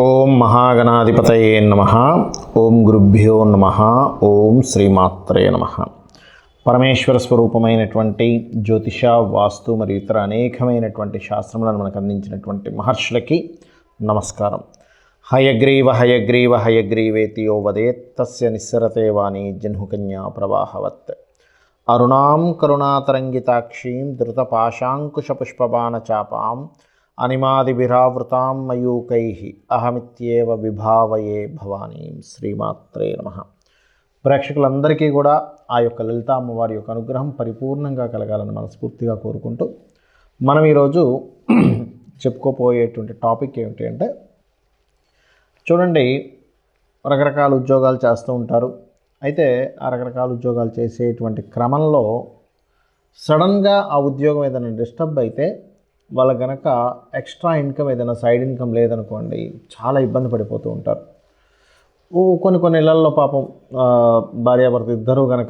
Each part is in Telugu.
ఓం మహాగణాధిపతయే నమః. ఓం గురుభ్యో నమః. ఓం శ్రీమాత్రే నమః. పరమేశ్వర స్వరూపమైనటువంటి జ్యోతిష, వాస్తు మరియు ఇతర అనేకమైనటువంటి శాస్త్రములను మనకు అందించినటువంటి మహర్షులకి నమస్కారం. హయగ్రీవ హయగ్రీవ హయగ్రీవేతి యో వదేత్ తస్య నిస్సరతే వాణి జహ్నుకన్యా ప్రవాహవత్. అరుణాం కరుణాతరంగితాక్షీం ధృతపాశాంకుశపుష్పబాణచాపాం అనిమాదిభిరావృతాం మయూకైః అహమిత్యేవ విభావయే భవానీం. శ్రీమాత్రే నమః. ప్రేక్షకులందరికీ కూడా ఆ యొక్క లలిత అమ్మవారి యొక్క అనుగ్రహం పరిపూర్ణంగా కలగాలని మనస్ఫూర్తిగా కోరుకుంటూ మనం ఈరోజు చెప్పుకోపోయేటువంటి టాపిక్ ఏమిటి అంటే, చూడండి, రకరకాల ఉద్యోగాలు చేస్తూ ఉంటారు. అయితే ఆ రకరకాల ఉద్యోగాలు చేసేటువంటి క్రమంలో సడన్గా ఆ ఉద్యోగం ఏదైనా డిస్టర్బ్ అయితే వాళ్ళ గనక ఎక్స్ట్రా ఇన్కమ్ ఏదైనా సైడ్ ఇన్కమ్ లేదనుకోండి, చాలా ఇబ్బంది పడిపోతూ ఉంటారు. కొన్ని ఇళ్లల్లో పాపం భార్యాభర్త ఇద్దరూ కనుక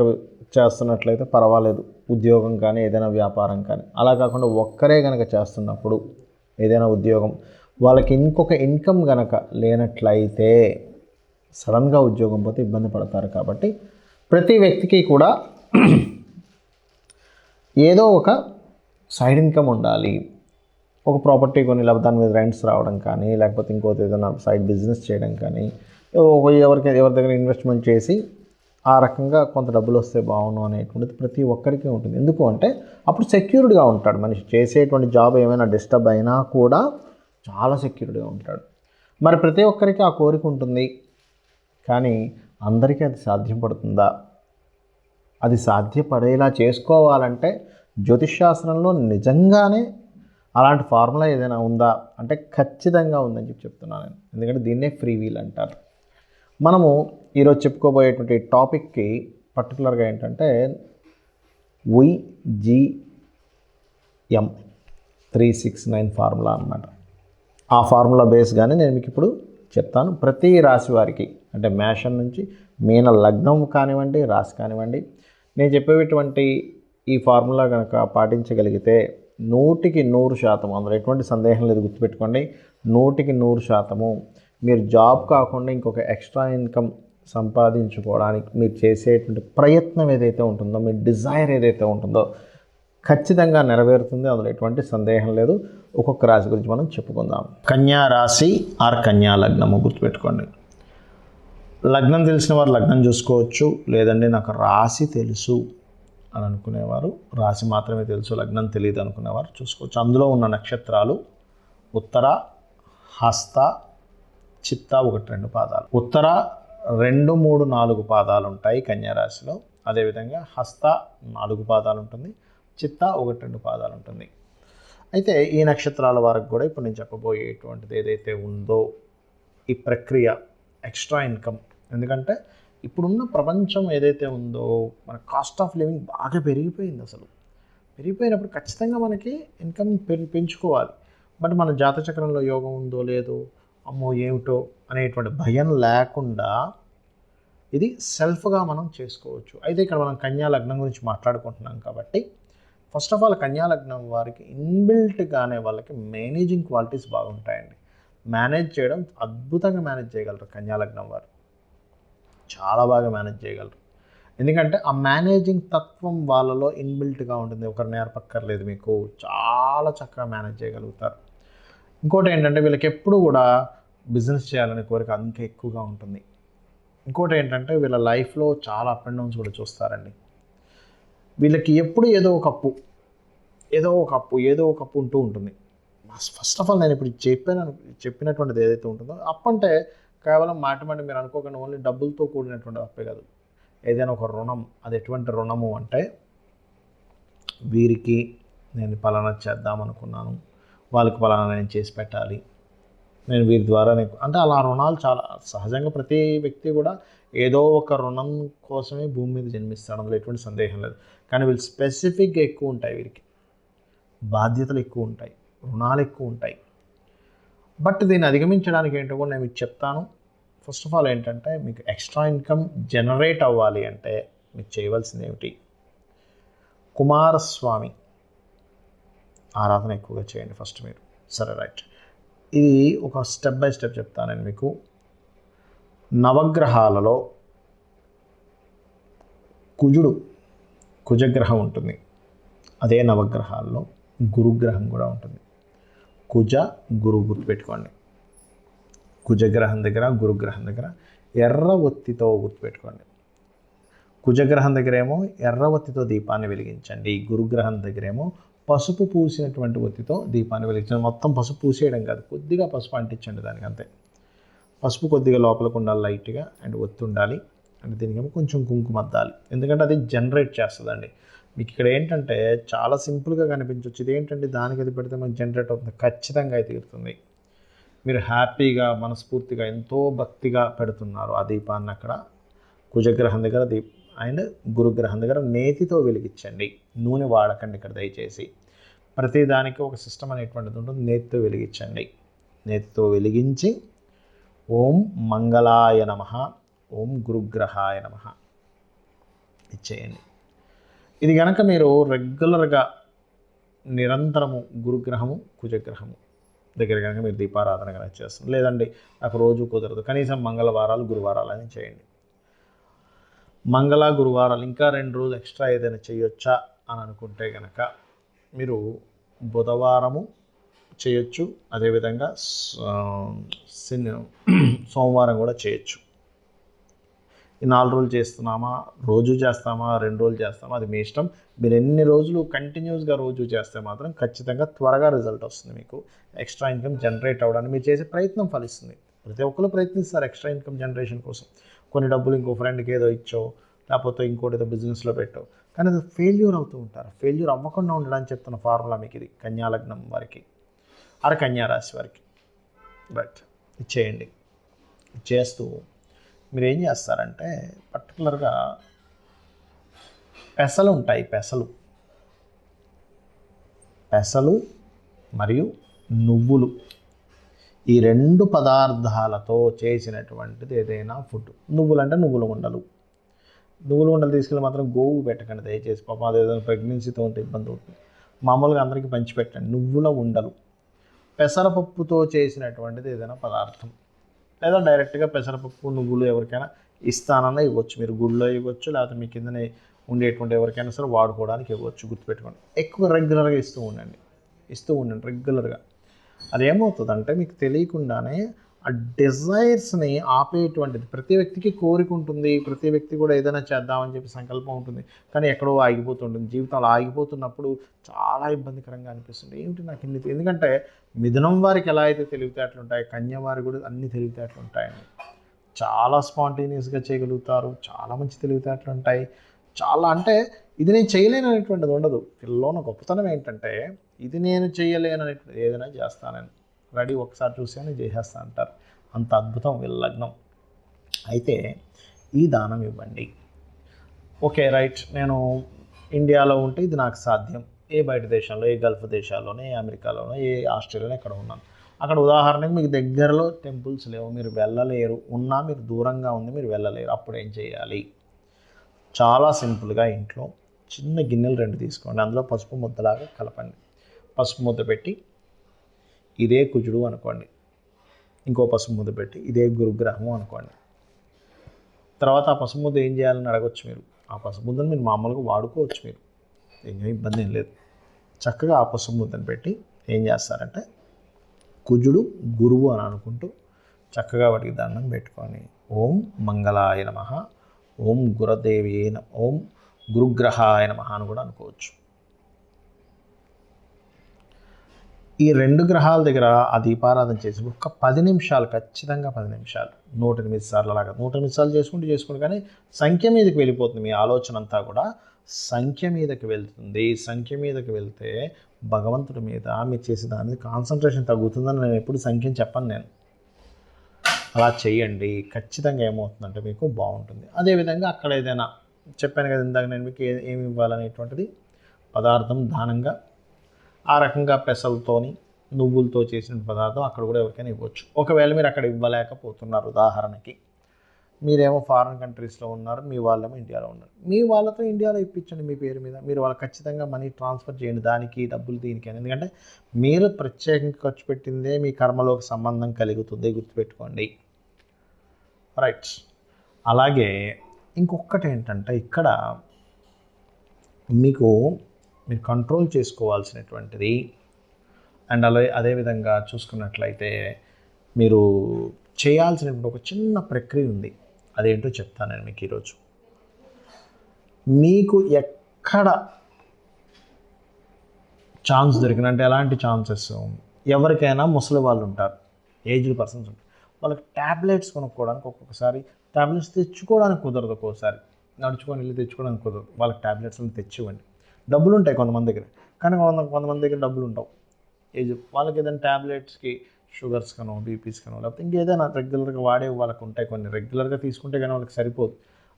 చేస్తున్నట్లయితే పర్వాలేదు, ఉద్యోగం కానీ ఏదైనా వ్యాపారం కానీ. అలా కాకుండా ఒక్కరే కనుక చేస్తున్నప్పుడు ఏదైనా ఉద్యోగం వాళ్ళకి ఇంకొక ఇన్కమ్ కనుక లేనట్లయితే సడన్గా ఉద్యోగం పోతే ఇబ్బంది పడతారు. కాబట్టి ప్రతి వ్యక్తికి కూడా ఏదో ఒక సైడ్ ఇన్కమ్ ఉండాలి. ఒక ప్రాపర్టీ కొని లేకపోతే దాని మీద రెంట్స్ రావడం కానీ, లేకపోతే ఇంకోటి ఏదైనా సైడ్ బిజినెస్ చేయడం కానీ, ఎవరి దగ్గర ఇన్వెస్ట్మెంట్ చేసి ఆ రకంగా కొంత డబ్బులు వస్తే బాగుండు అనేటువంటిది ప్రతి ఒక్కరికి ఉంటుంది. ఎందుకు అంటే అప్పుడు సెక్యూర్డ్గా ఉంటాడు మనిషి. చేసేటువంటి జాబ్ ఏమైనా డిస్టర్బ్ అయినా కూడా చాలా సెక్యూర్డ్గా ఉంటాడు. మరి ప్రతి ఒక్కరికి ఆ కోరిక ఉంటుంది, కానీ అందరికీ అది సాధ్యపడుతుందా? అది సాధ్యపడేలా చేసుకోవాలంటే జ్యోతిష్శాస్త్రంలో నిజంగానే అలాంటి ఫార్ములా ఏదైనా ఉందా అంటే ఖచ్చితంగా ఉందని చెప్తున్నాను నేను. ఎందుకంటే దీన్నే ఫ్రీ వీల్ అంటారు. మనము ఈరోజు చెప్పుకోబోయేటువంటి టాపిక్కి పర్టికులర్గా ఏంటంటే YGM 369 ఫార్ములా అన్నమాట. ఆ ఫార్ములా బేస్గానే నేను మీకు ఇప్పుడు చెప్తాను. ప్రతి రాశి వారికి, అంటే మేషం నుంచి మీన లగ్నం కానివ్వండి, రాశి కానివ్వండి, నేను చెప్పేటువంటి ఈ ఫార్ములా కనుక పాటించగలిగితే 100% అందులో ఎటువంటి సందేహం లేదు. గుర్తుపెట్టుకోండి, 100% మీరు జాబ్ కాకుండా ఇంకొక ఎక్స్ట్రా ఇన్కమ్ సంపాదించుకోవడానికి మీరు చేసేటువంటి ప్రయత్నం ఏదైతే ఉంటుందో, మీ డిజైర్ ఏదైతే ఉంటుందో ఖచ్చితంగా నెరవేరుతుంది. అందులో ఎటువంటి సందేహం లేదు. ఒక్కొక్క రాశి గురించి మనం చెప్పుకుందాం. కన్యా రాశి ఆర్ కన్యా లగ్నము. గుర్తుపెట్టుకోండి, లగ్నం తెలిసిన వారు లగ్నం చూసుకోవచ్చు, లేదంటే నాకు రాశి తెలుసు అని అనుకునేవారు రాశి మాత్రమే తెలుసు, లగ్నం తెలియదు అనుకునేవారు చూసుకోవచ్చు. అందులో ఉన్న నక్షత్రాలు ఉత్తర, హస్త, చిత్త 1-2 పాదాలు. ఉత్తర 2, 3, 4 పాదాలు ఉంటాయి కన్యారాశిలో. అదేవిధంగా హస్త 4 పాదాలు ఉంటుంది, చిత్త 1-2 పాదాలు ఉంటుంది. అయితే ఈ నక్షత్రాల వారికి కూడా ఇప్పుడు నేను చెప్పబోయేటువంటిది ఏదైతే ఉందో ఈ ప్రక్రియ ఎక్స్ట్రా ఇన్కమ్. ఎందుకంటే ఇప్పుడున్న ప్రపంచం ఏదైతే ఉందో మన కాస్ట్ ఆఫ్ లివింగ్ బాగా పెరిగిపోయింది. అసలు పెరిగిపోయినప్పుడు ఖచ్చితంగా మనకి ఇన్కమ్ పెంచుకోవాలి. బట్ మన జాతచక్రంలో యోగం ఉందో లేదో, అమ్మో ఏమిటో అనేటువంటి భయం లేకుండా ఇది సెల్ఫ్గా మనం చేసుకోవచ్చు. అయితే ఇక్కడ మనం కన్యా లగ్నం గురించి మాట్లాడుకుంటున్నాం కాబట్టి ఫస్ట్ ఆఫ్ ఆల్ కన్యా లగ్నం వారికి ఇన్బిల్ట్గానే వాళ్ళకి మేనేజింగ్ క్వాలిటీస్ బాగుంటాయండి. మేనేజ్ చేయడం అద్భుతంగా మేనేజ్ చేయగలరు కన్యా లగ్నం వారు, చాలా బాగా మేనేజ్ చేయగలరు. ఎందుకంటే ఆ మేనేజింగ్ తత్వం వాళ్ళలో ఇన్బిల్ట్గా ఉంటుంది, ఒకరు నేర్పక్కర్లేదు. మీకు చాలా చక్కగా మేనేజ్ చేయగలుగుతారు. ఇంకోటి ఏంటంటే వీళ్ళకి ఎప్పుడు కూడా బిజినెస్ చేయాలనే కోరిక ఇంకా ఎక్కువగా ఉంటుంది. ఇంకోటి ఏంటంటే వీళ్ళ లైఫ్లో చాలా అప్ అండ్ డౌన్స్ కూడా చూస్తారండి. వీళ్ళకి ఎప్పుడు ఏదో ఒక అప్పు ఉంటూ ఉంటుంది. ఫస్ట్ ఆఫ్ ఆల్ నేను ఇప్పుడు చెప్పినటువంటిది ఏదైతే ఉంటుందో, అప్పు అంటే కేవలం మాట మీరు అనుకోకుండా ఓన్లీ డబ్బులతో కూడినటువంటి అప్పే కాదు, ఏదైనా ఒక రుణం. అది ఎటువంటి రుణము అంటే, వీరికి నేను పలానా చేద్దామనుకున్నాను, వాళ్ళకి పలానా నేను చేసి పెట్టాలి, నేను వీరి ద్వారా అంటే అలా రుణాలు చాలా సహజంగా ప్రతి వ్యక్తి కూడా ఏదో ఒక రుణం కోసమే భూమి మీద జన్మిస్తాడు, అందులో ఎటువంటి సందేహం లేదు. కానీ వీళ్ళు స్పెసిఫిక్గా ఎక్కువ ఉంటాయి, వీరికి బాధ్యతలు ఎక్కువ ఉంటాయి, రుణాలు ఎక్కువ ఉంటాయి. బట్ దీన్ని అధిగమించడానికి ఏంటో కూడా నేను మీకు చెప్తాను. ఫస్ట్ ఆఫ్ ఆల్ ఏంటంటే, మీకు ఎక్స్ట్రా ఇన్కమ్ జనరేట్ అవ్వాలి అంటే మీకు చేయవలసింది ఏమిటి? కుమారస్వామి ఆరాధన ఎక్కువగా చేయండి ఫస్ట్ మీరు. సరే, రైట్. ఇది ఒక స్టెప్ బై స్టెప్ చెప్తాను నేను మీకు. నవగ్రహాలలో కుజగ్రహం ఉంటుంది. అదే నవగ్రహాల్లో గురుగ్రహం కూడా ఉంటుంది. కుజ గురు గుర్తుపెట్టుకోండి. కుజగ్రహం దగ్గర గురుగ్రహం దగ్గర ఎర్ర ఒత్తితో గుర్తుపెట్టుకోండి. కుజగ్రహం దగ్గర ఏమో ఎర్ర ఒత్తితో దీపాన్ని వెలిగించండి. గురుగ్రహం దగ్గర ఏమో పసుపు పూసినటువంటి ఒత్తితో దీపాన్ని వెలిగించండి. మొత్తం పసుపు పూసేయడం కాదు, కొద్దిగా పసుపు అంటించండి దానికి అంతే. పసుపు కొద్దిగా లోపలికి ఉండాలి లైట్గా, అండ్ ఒత్తి ఉండాలి. అండ్ దీనికేమో కొంచెం కుంకుమ అద్దాలి, ఎందుకంటే అది జనరేట్ చేస్తుందండి. మీకు ఇక్కడ ఏంటంటే చాలా సింపుల్గా కనిపించవచ్చు. ఇది ఏంటంటే దానికి అది పెడితే మనకు జనరేట్ అవుతుంది, ఖచ్చితంగా అయితే తీరుతుంది. మీరు హ్యాపీగా మనస్ఫూర్తిగా ఎంతో భక్తిగా పెడుతున్నారు ఆ దీపాన్ని అక్కడ కుజగ్రహం దగ్గర అండ్ గురుగ్రహం దగ్గర నేతితో వెలిగించండి. నూనె వాడకండి ఇక్కడ దయచేసి. ప్రతిదానికి ఒక సిస్టమ్ అనేటువంటిది ఉంటుంది. నేతితో వెలిగించండి. నేతితో వెలిగించి ఓం మంగళాయ నమః, ఓం గురుగ్రహాయ నమః ఇచ్చేయండి. ఇది కనుక మీరు రెగ్యులర్గా నిరంతరము గురుగ్రహము కుజగ్రహము దగ్గర కనుక మీరు దీపారాధన కనుక చేస్తుంది, లేదండి నాకు రోజు కుదరదు, కనీసం మంగళవారాలు గురువారాలు అని చేయండి. మంగళ గురువారాలు ఇంకా 2 రోజులు ఎక్స్ట్రా ఏదైనా చేయొచ్చా అని అనుకుంటే కనుక మీరు బుధవారము చేయొచ్చు, అదేవిధంగా సోమవారం కూడా చేయొచ్చు. ఈ 4 రోజులు చేస్తున్నామా, రోజు చేస్తామా, 2 రోజులు చేస్తామా, అది మీ ఇష్టం. మీరు ఎన్ని రోజులు కంటిన్యూస్గా రోజు చేస్తే మాత్రం ఖచ్చితంగా త్వరగా రిజల్ట్ వస్తుంది. మీకు ఎక్స్ట్రా ఇన్కమ్ జనరేట్ అవ్వడానికి మీరు చేసే ప్రయత్నం ఫలిస్తుంది. ప్రతి ఒక్కరు ప్రయత్నిస్తారు ఎక్స్ట్రా ఇన్కమ్ జనరేషన్ కోసం. కొన్ని డబ్బులు ఇంకో ఫ్రెండ్కి ఏదో ఇచ్చో, లేకపోతే ఇంకోటి ఏదో బిజినెస్లో పెట్టో, కానీ అది ఫెయిల్యూర్ అవుతూ ఉంటారు. ఫెయిల్యూర్ అవ్వకుండా ఉండడానికి చెప్తున్న ఫార్ములా మీకు ఇది. కన్యాలగ్నం వారికి, కన్యారాశి వారికి రైట్ ఇచ్చేయండి. చేస్తూ మీరు ఏం చేస్తారంటే పర్టికులర్గా పెసలు ఉంటాయి, పెసలు మరియు నువ్వులు, ఈ 2 పదార్థాలతో చేసినటువంటిది ఏదైనా ఫుడ్. నువ్వులు అంటే నువ్వుల ఉండలు తీసుకెళ్ళి మాత్రం గోవు పెట్టకండి దయచేసి. పాపం అది ఏదైనా ప్రెగ్నెన్సీతో ఉంటే ఇబ్బంది అవుతుంది. మామూలుగా అందరికీ పంచిపెట్టండి. నువ్వుల ఉండలు, పెసరపప్పుతో చేసినటువంటిది ఏదైనా పదార్థం, లేదా డైరెక్ట్గా పెసరపప్పు నువ్వులు ఎవరికైనా ఇస్తానన్నా ఇవ్వచ్చు. మీరు గుళ్ళో ఇవ్వచ్చు, లేకపోతే మీ కిందనే ఉండేటువంటి ఎవరికైనా సరే వాడుకోవడానికి ఇవ్వచ్చు. గుర్తుపెట్టుకోండి. ఎక్కువ రెగ్యులర్గా ఇస్తూ ఉండండి రెగ్యులర్గా. అదేమవుతుందంటే మీకు తెలియకుండానే ఆ డిజైర్స్ని ఆపేటువంటిది. ప్రతి వ్యక్తికి కోరిక ఉంటుంది, ప్రతి వ్యక్తి కూడా ఏదైనా చేద్దామని చెప్పి సంకల్పం ఉంటుంది, కానీ ఎక్కడో ఆగిపోతుంటుంది. జీవితంలో ఆగిపోతున్నప్పుడు చాలా ఇబ్బందికరంగా అనిపిస్తుంది. ఏమిటి నాకు ఇన్ని, ఎందుకంటే మిథునం వారికి ఎలా అయితే తెలివితేటలు ఉంటాయి, కన్య వారికి కూడా అన్ని తెలివితేటలు ఉంటాయండి. చాలా స్పాంటేనియస్గా చేయగలుగుతారు, చాలా మంచి తెలివితేటలు ఉంటాయి. చాలా అంటే ఇది నేను చేయలేను అనేటువంటిది ఉండదు. పిల్లలోని గొప్పతనం ఏంటంటే ఇది నేను చేయలేను అనేటువంటి ఏదైనా చేస్తానని రెడీ, ఒకసారి చూసాను చేసేస్తా అంటారు. అంత అద్భుతం వీళ్ళ లగ్నం. అయితే ఈ దానం ఇవ్వండి. ఓకే రైట్, నేను ఇండియాలో ఉంటే ఇది నాకు సాధ్యం. ఏ బయట దేశంలో, ఏ గల్ఫ్ దేశాల్లోనే, ఏ అమెరికాలోనో, ఏ ఆస్ట్రేలియాలో ఎక్కడ ఉన్నాను, అక్కడ ఉదాహరణకు మీకు దగ్గరలో టెంపుల్స్ లేవు, మీరు వెళ్ళలేరు, ఉన్నా మీరు దూరంగా ఉంది, మీరు వెళ్ళలేరు. అప్పుడు ఏం చేయాలి? చాలా సింపుల్గా ఇంట్లో చిన్న గిన్నెలు 2 తీసుకోండి. అందులో పసుపు ముద్దలాగా కలపండి. పసుపు ముద్ద పెట్టి ఇదే కుజుడు అనుకోండి, ఇంకో పసుపు ముద్ద పెట్టి ఇదే గురుగ్రహము అనుకోండి. తర్వాత ఆ పసుపు ముద్ద ఏం చేయాలని అడగవచ్చు మీరు. ఆ పసుపు ముద్దను మీరు మామూలుగా వాడుకోవచ్చు, మీరు ఏమీ ఇబ్బంది ఏం లేదు. చక్కగా ఆ పసుపు ముద్దను పెట్టి ఏం చేస్తారంటే కుజుడు గురువు అని అనుకుంటూ చక్కగా వాటికి దండం పెట్టుకొని ఓం మంగళాయ నమః, ఓం ఓం గురుగ్రహాయ నమః అని కూడా అనుకోవచ్చు. ఈ 2 గ్రహాల దగ్గర ఆ దీపారాధన చేసి ఒక 10 నిమిషాలు, ఖచ్చితంగా 10 నిమిషాలు, 108 సార్లు అలాగా 108 సార్లు చేసుకుంటూ కానీ సంఖ్య మీదకి వెళ్ళిపోతుంది. మీ ఆలోచన అంతా కూడా సంఖ్య మీదకి వెళ్తుంది. సంఖ్య మీదకి వెళ్తే భగవంతుడి మీద మీరు చేసే దాని కాన్సన్ట్రేషన్ తగ్గుతుందని నేను ఎప్పుడు సంఖ్యను చెప్పను. నేను అలా చేయండి, ఖచ్చితంగా ఏమవుతుందంటే మీకు బాగుంటుంది. అదేవిధంగా అక్కడ ఏదైనా చెప్పాను కదా ఇందాక నేను మీకు ఏమి ఇవ్వాలనేటువంటిది పదార్థం దానంగా, ఆ రకంగా పెసలతోని నువ్వులతో చేసిన పదార్థం అక్కడ కూడా ఎవరికైనా ఇవ్వచ్చు. ఒకవేళ మీరు అక్కడ ఇవ్వలేకపోతున్నారు, ఉదాహరణకి మీరేమో ఫారిన్ కంట్రీస్లో ఉన్నారు, మీ వాళ్ళేమో ఇండియాలో ఉన్నారు. మీ వాళ్ళతో ఇండియాలో ఇప్పించండి మీ పేరు మీద. మీరు వాళ్ళకి ఖచ్చితంగా మనీ ట్రాన్స్ఫర్ చేయండి, దానికి డబ్బులు దీనికి అని. ఎందుకంటే మీరు ప్రత్యేకంగా ఖర్చు పెట్టిందే మీ కర్మలోకి సంబంధం కలుగుతుంది, గుర్తుపెట్టుకోండి. రైట్. అలాగే ఇంకొకటి ఏంటంటే ఇక్కడ మీరు కంట్రోల్ చేసుకోవాల్సినటువంటిది అండ్ అదేవిధంగా చూసుకున్నట్లయితే మీరు చేయాల్సినటువంటి ఒక చిన్న ప్రక్రియ ఉంది. అదేంటో చెప్తాను నేను మీకు ఈరోజు. మీకు ఎక్కడ ఛాన్స్ దొరికిన, అంటే ఎలాంటి ఛాన్సెస్, ఎవరికైనా ముసలి వాళ్ళు ఉంటారు, ఏజ్డ్ పర్సన్స్ ఉంటారు, వాళ్ళకి ట్యాబ్లెట్స్ కొనుక్కోవడానికి ఒక్కొక్కసారి ట్యాబ్లెట్స్ తెచ్చుకోవడానికి కుదరదు, ఒక్కోసారి నడుచుకొని వెళ్ళి తెచ్చుకోవడానికి కుదరదు. వాళ్ళకి ట్యాబ్లెట్స్ని తెచ్చివ్వండి. డబ్బులు ఉంటాయి కొంతమంది దగ్గర, కానీ కొంతమంది దగ్గర డబ్బులు ఉండవు. ఏజ్ వాళ్ళకి ఏదైనా ట్యాబ్లెట్స్కి షుగర్స్ కనో, బీపీస్ కనో, లేకపోతే ఇంకేదైనా రెగ్యులర్గా వాడే వాళ్ళకి ఉంటాయి, కొన్ని రెగ్యులర్గా తీసుకుంటే కానీ వాళ్ళకి సరిపోదు.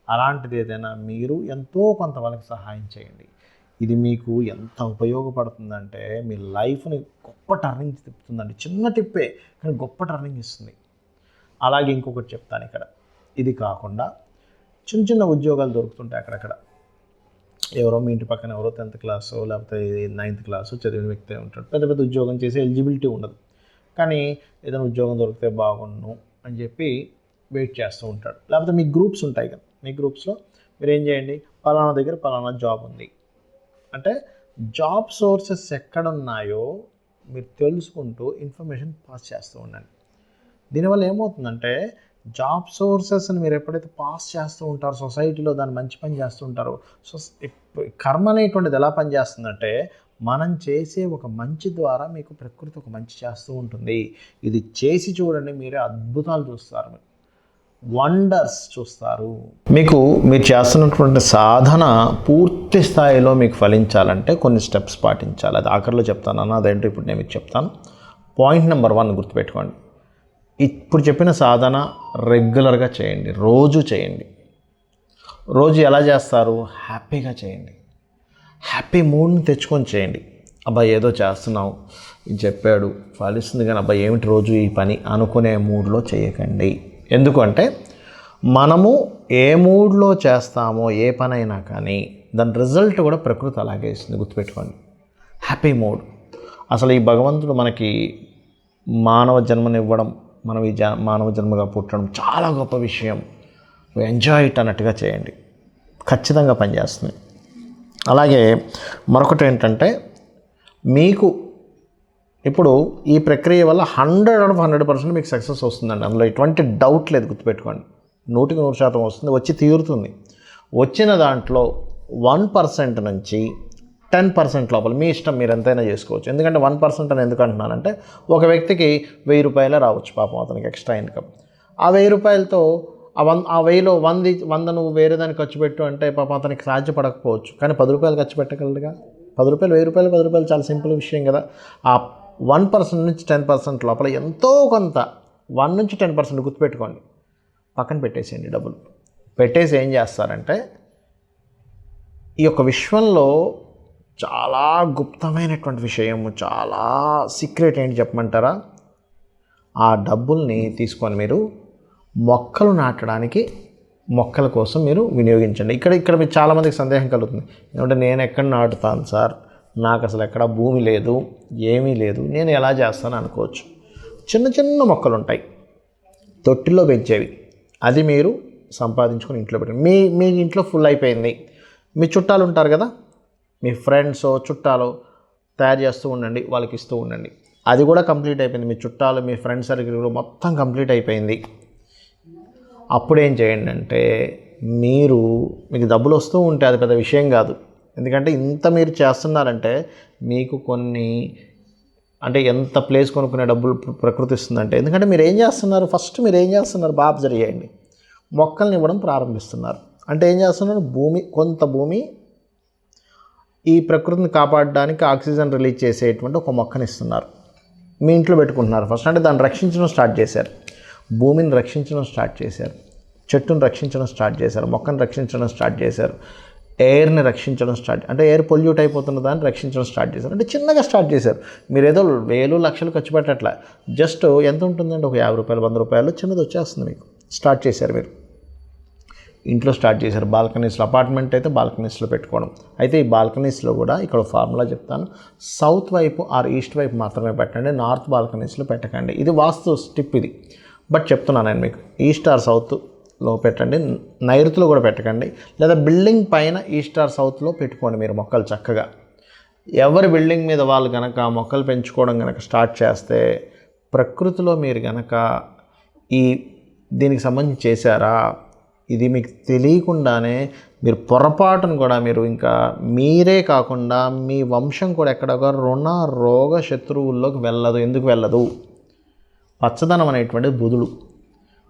అలాంటిది ఏదైనా మీరు ఎంతో కొంత వాళ్ళకి సహాయం చేయండి. ఇది మీకు ఎంత ఉపయోగపడుతుందంటే మీ లైఫ్ని గొప్ప టర్నింగ్ తిప్పుతుందండి. చిన్న టిప్పే కానీ గొప్ప టర్నింగ్ ఇస్తుంది. అలాగే ఇంకొకటి చెప్తాను ఇక్కడ. ఇది కాకుండా చిన్న చిన్న ఉద్యోగాలు దొరుకుతుంటాయి అక్కడక్కడ. ఎవరో మీ ఇంటి పక్కన ఎవరో 10th క్లాసు లేకపోతే 9th క్లాసు చదివిన వ్యక్తి ఉంటాడు, పెద్ద పెద్ద ఉద్యోగం చేసే ఎలిజిబిలిటీ ఉండదు, కానీ ఏదైనా ఉద్యోగం దొరికితే బాగుండు అని చెప్పి వెయిట్ చేస్తూ ఉంటాడు. లేకపోతే మీ గ్రూప్స్ ఉంటాయి కదా, మీ గ్రూప్స్లో మీరు ఏం చేయండి, పలానా దగ్గర పలానా జాబ్ ఉంది అంటే జాబ్ సోర్సెస్ ఎక్కడున్నాయో మీరు తెలుసుకుంటూ ఇన్ఫర్మేషన్ పాస్ చేస్తూ ఉండండి. దీనివల్ల ఏమవుతుందంటే జాబ్ సోర్సెస్ని మీరు ఎప్పుడైతే పాస్ చేస్తూ ఉంటారో సొసైటీలో దాన్ని మంచి పని చేస్తూ ఉంటారో, కర్మ అనేటువంటిది ఎలా పనిచేస్తుందంటే మనం చేసే ఒక మంచి ద్వారా మీకు ప్రకృతి ఒక మంచి చేస్తూ ఉంటుంది. ఇది చేసి చూడండి, మీరే అద్భుతాలు చూస్తారు, వండర్స్ చూస్తారు. మీరు చేస్తున్నటువంటి సాధన పూర్తి స్థాయిలో మీకు ఫలించాలంటే కొన్ని స్టెప్స్ పాటించాలి. అది ఆఖరిలో చెప్తాను అన్న, అదేంటో ఇప్పుడు నేను మీకు చెప్తాను. పాయింట్ నెంబర్ 1 గుర్తుపెట్టుకోండి. ఇప్పుడు చెప్పిన సాధన రెగ్యులర్గా చేయండి, రోజు చేయండి. రోజు ఎలా చేస్తారు? హ్యాపీగా చేయండి, హ్యాపీ మూడ్ని తెచ్చుకొని చేయండి. అబ్బాయి ఏదో చేస్తున్నావు, ఇది చెప్పాడు ఫలిస్తుంది, కానీ అబ్బాయి ఏమిటి రోజు ఈ పని అనుకునే మూడ్లో చేయకండి. ఎందుకంటే మనము ఏ మూడ్లో చేస్తామో ఏ పనైనా కానీ దాని రిజల్ట్ కూడా ప్రకృతి అలాగే ఇస్తుంది, గుర్తుపెట్టుకోండి. Happy mood. అసలు ఈ భగవంతుడు మనకి మానవ జన్మనివ్వడం, మనం ఈ మానవ జన్మగా పుట్టడం చాలా గొప్ప విషయం. ఎంజాయ్ ఇట్ అన్నట్టుగా చేయండి, ఖచ్చితంగా పనిచేస్తుంది. అలాగే మరొకటి ఏంటంటే మీకు ఇప్పుడు ఈ ప్రక్రియ వల్ల 100% మీకు సక్సెస్ వస్తుందండి, అందులో ఎటువంటి డౌట్ లేదు, గుర్తుపెట్టుకోండి. 100% వస్తుంది, వచ్చి తీరుతుంది. వచ్చిన దాంట్లో 1% నుంచి 10% లోపల మీ ఇష్టం, మీరు ఎంతైనా చేసుకోవచ్చు. ఎందుకంటే 1% అని ఎందుకు అంటున్నానంటే ఒక వ్యక్తికి 1000 రూపాయలే రావచ్చు, పాపం అతనికి ఎక్స్ట్రా ఇన్కమ్. ఆ 1000 రూపాయలతో ఆ 1000లో 100 నువ్వు వేరే దానికి ఖర్చు పెట్టు అంటే పాపం అతనికి సాధ్యపడకపోవచ్చు, కానీ 10 రూపాయలు ఖర్చు పెట్టగలడుగా. 10 రూపాయలు 1000 రూపాయలు 10 రూపాయలు చాలా సింపుల్ విషయం కదా. ఆ 1% నుంచి 10% లోపల ఎంతో కొంత 1 నుంచి 10% గుర్తుపెట్టుకోండి, పక్కన పెట్టేసేయండి. డబ్బులు పెట్టేసి ఏం చేస్తారంటే ఈ యొక్క విశ్వంలో చాలా గుప్తమైనటువంటి విషయము, చాలా సీక్రెట్ ఏంటి చెప్పమంటారా? ఆ డబ్బుల్ని తీసుకొని మీరు మొక్కలు నాటడానికి, మొక్కల కోసం మీరు వినియోగించండి. ఇక్కడ మీకు చాలామందికి సందేహం కలుగుతుంది, ఎందుకంటే నేను ఎక్కడ నాటుతాను సార్, నాకు అసలు ఎక్కడ భూమి లేదు, ఏమీ లేదు, నేను ఎలా చేస్తాను అనుకోవచ్చు. చిన్న చిన్న మొక్కలు ఉంటాయి తొట్టిలో పెంచేవి, అది మీరు సంపాదించుకొని ఇంట్లో పెట్టండి. మీ ఇంట్లో ఫుల్ అయిపోయింది, మీ చుట్టాలు ఉంటారు కదా, మీ ఫ్రెండ్స్ చుట్టాలు తయారు చేస్తూ ఉండండి, వాళ్ళకి ఇస్తూ ఉండండి. అది కూడా కంప్లీట్ అయిపోయింది, మీ చుట్టాలు మీ ఫ్రెండ్ సర్కిల్ మొత్తం కంప్లీట్ అయిపోయింది. అప్పుడేం చేయండి అంటే మీకు డబ్బులు వస్తూ ఉంటే అది పెద్ద విషయం కాదు. ఎందుకంటే ఇంత మీరు చేస్తున్నారంటే మీకు కొన్ని అంటే ఎంత ప్లేస్ కొనుక్కునే డబ్బులు ప్రకృతి ఇస్తుందంటే, ఎందుకంటే మీరు ఏం చేస్తున్నారు, ఫస్ట్ మీరు ఏం చేస్తున్నారు బాగా అబ్జర్వ్ చేయండి. మొక్కల్ని ఇవ్వడం ప్రారంభిస్తున్నారు అంటే ఏం చేస్తున్నారు, కొంత భూమి ఈ ప్రకృతిని కాపాడడానికి ఆక్సిజన్ రిలీజ్ చేసేటువంటి ఒక మొక్కని ఇస్తున్నారు, మీ ఇంట్లో పెట్టుకుంటున్నారు. ఫస్ట్ అంటే దాన్ని రక్షించడం స్టార్ట్ చేశారు, భూమిని రక్షించడం స్టార్ట్ చేశారు, చెట్టును రక్షించడం స్టార్ట్ చేశారు, మొక్కను రక్షించడం స్టార్ట్ చేశారు, ఎయిర్ని రక్షించడం అంటే ఎయిర్ పొల్యూట్ అయిపోతున్న దాన్ని రక్షించడం స్టార్ట్ చేశారు. అంటే చిన్నగా స్టార్ట్ చేశారు. మీరు ఏదో 1000 లక్షలు ఖర్చు పెట్టట్లా, జస్ట్ ఎంత ఉంటుందండి, ఒక 50 రూపాయలు 100 రూపాయలు చిన్నది వచ్చేస్తుంది, మీకు స్టార్ట్ చేశారు మీరు. ఇంట్లో స్టార్ట్ చేశారు, బాల్కనీస్లో. అపార్ట్మెంట్ అయితే బాల్కనీస్లో పెట్టుకోవడం. అయితే ఈ బాల్కనీస్లో కూడా ఇక్కడ ఫార్ములా చెప్తాను. సౌత్ వైపు ఆర్ ఈస్ట్ వైపు మాత్రమే పెట్టండి, నార్త్ బాల్కనీస్లో పెట్టకండి. ఇది వాస్తు స్టిప్ ఇది, బట్ చెప్తున్నాను నేను మీకు. ఈస్ట్ ఆర్ సౌత్లో పెట్టండి, నైరుతిలో కూడా పెట్టకండి. లేదా బిల్డింగ్ పైన ఈస్ట్ ఆర్ సౌత్లో పెట్టుకోండి మీరు మొక్కలు చక్కగా. ఎవరి బిల్డింగ్ మీద వాళ్ళు కనుక మొక్కలు పెంచుకోవడం కనుక స్టార్ట్ చేస్తే, ప్రకృతిలో మీరు కనుక దీనికి సంబంధించి చేశారా, ఇది మీకు తెలియకుండానే మీరు పొరపాటును కూడా మీరు ఇంకా మీరే కాకుండా మీ వంశం కూడా ఎక్కడొక రుణ రోగ శత్రువుల్లోకి వెళ్ళదు. ఎందుకు వెళ్ళదు? పచ్చదనం అనేటువంటిది బుధుడు.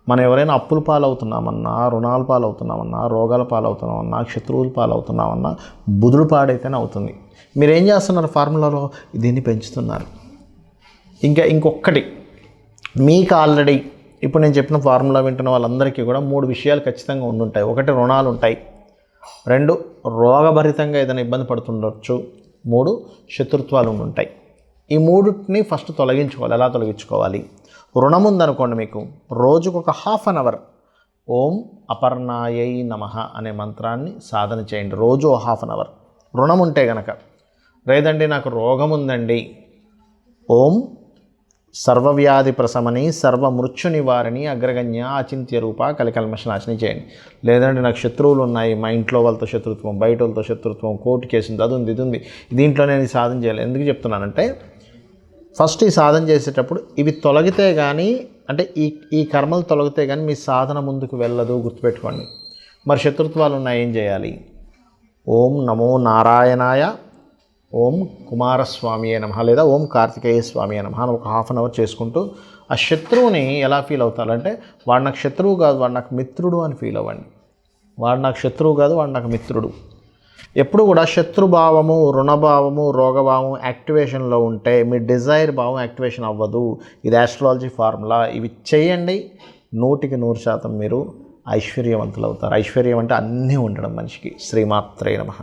మనం ఎవరైనా అప్పుల పాలవుతున్నామన్నా, రుణాల పాలవుతున్నామన్నా, రోగాల పాలవుతున్నామన్నా, శత్రువుల పాలవుతున్నామన్నా బుధుడు పాడైతేనే అవుతుంది. మీరు ఏం చేస్తున్నారు? ఫార్ములాలో దీన్ని పెంచుతున్నారు. ఇంకొకటి మీకు ఆల్రెడీ ఇప్పుడు నేను చెప్పిన ఫార్ములా వింటున్న వాళ్ళందరికీ కూడా 3 విషయాలు ఖచ్చితంగా ఉండుంటాయి. 1 రుణాలు ఉంటాయి, 2 రోగభరితంగా ఏదైనా ఇబ్బంది పడుతుండొచ్చు, 3 శత్రుత్వాలు ఉండుంటాయి. ఈ 3ని ఫస్ట్ తొలగించుకోవాలి. ఎలా తొలగించుకోవాలి? రుణం ఉందనుకోండి, మీకు రోజుకు ఒక ½ అన్ అవర్ ఓం అపర్ణాయై నమః అనే మంత్రాన్ని సాధన చేయండి. రోజు ½ అన్ అవర్. రుణం ఉంటే గనక, లేదండి నాకు రోగం ఉందండి, ఓం సర్వవ్యాధి ప్రశమని సర్వమృత్యు నివారణి అగ్రగణ్య అచింత్య రూప కలికల్మషనాశిని చేయండి. లేదంటే నాకు శత్రువులు ఉన్నాయి, మా ఇంట్లో వాళ్ళతో శత్రుత్వం, బయట వాళ్ళతో శత్రుత్వం, కోర్టు కేసు ఉంది, అది ఉంది, ఇది ఉంది, దీంట్లో నేను సాధన చేయాలి. ఎందుకు చెప్తున్నానంటే, ఫస్ట్ ఈ సాధన చేసేటప్పుడు ఇవి తొలగితే కానీ, అంటే ఈ కర్మలు తొలగితే కానీ మీ సాధన ముందుకు వెళ్ళదు, గుర్తుపెట్టుకోండి. మరి శత్రుత్వాలు ఉన్నాయి, ఏం చేయాలి? ఓం నమో నారాయణాయ, ఓం కుమారస్వామియే నమః, లేదా ఓం కార్తికేయ స్వామియే నమః అని ఒక ½ అన్ అవర్ చేసుకుంటూ ఆ శత్రువుని ఎలా ఫీల్ అవుతారంటే, వాడు నాకు శత్రువు కాదు, వాడు నాకు మిత్రుడు అని ఫీల్ అవ్వండి. వాడు నాకు శత్రువు కాదు, వాడు నాకు మిత్రుడు. ఎప్పుడు కూడా శత్రుభావము, రుణభావము, రోగభావము యాక్టివేషన్లో ఉంటే మీ డిజైర్ భావం యాక్టివేషన్ అవ్వదు. ఇది ఆస్ట్రాలజీ ఫార్ములా. ఇవి చేయండి, 100% మీరు ఐశ్వర్యవంతులు అవుతారు. ఐశ్వర్యం అంటే అన్నీ ఉండడం మనిషికి. శ్రీమాత్రే నమః.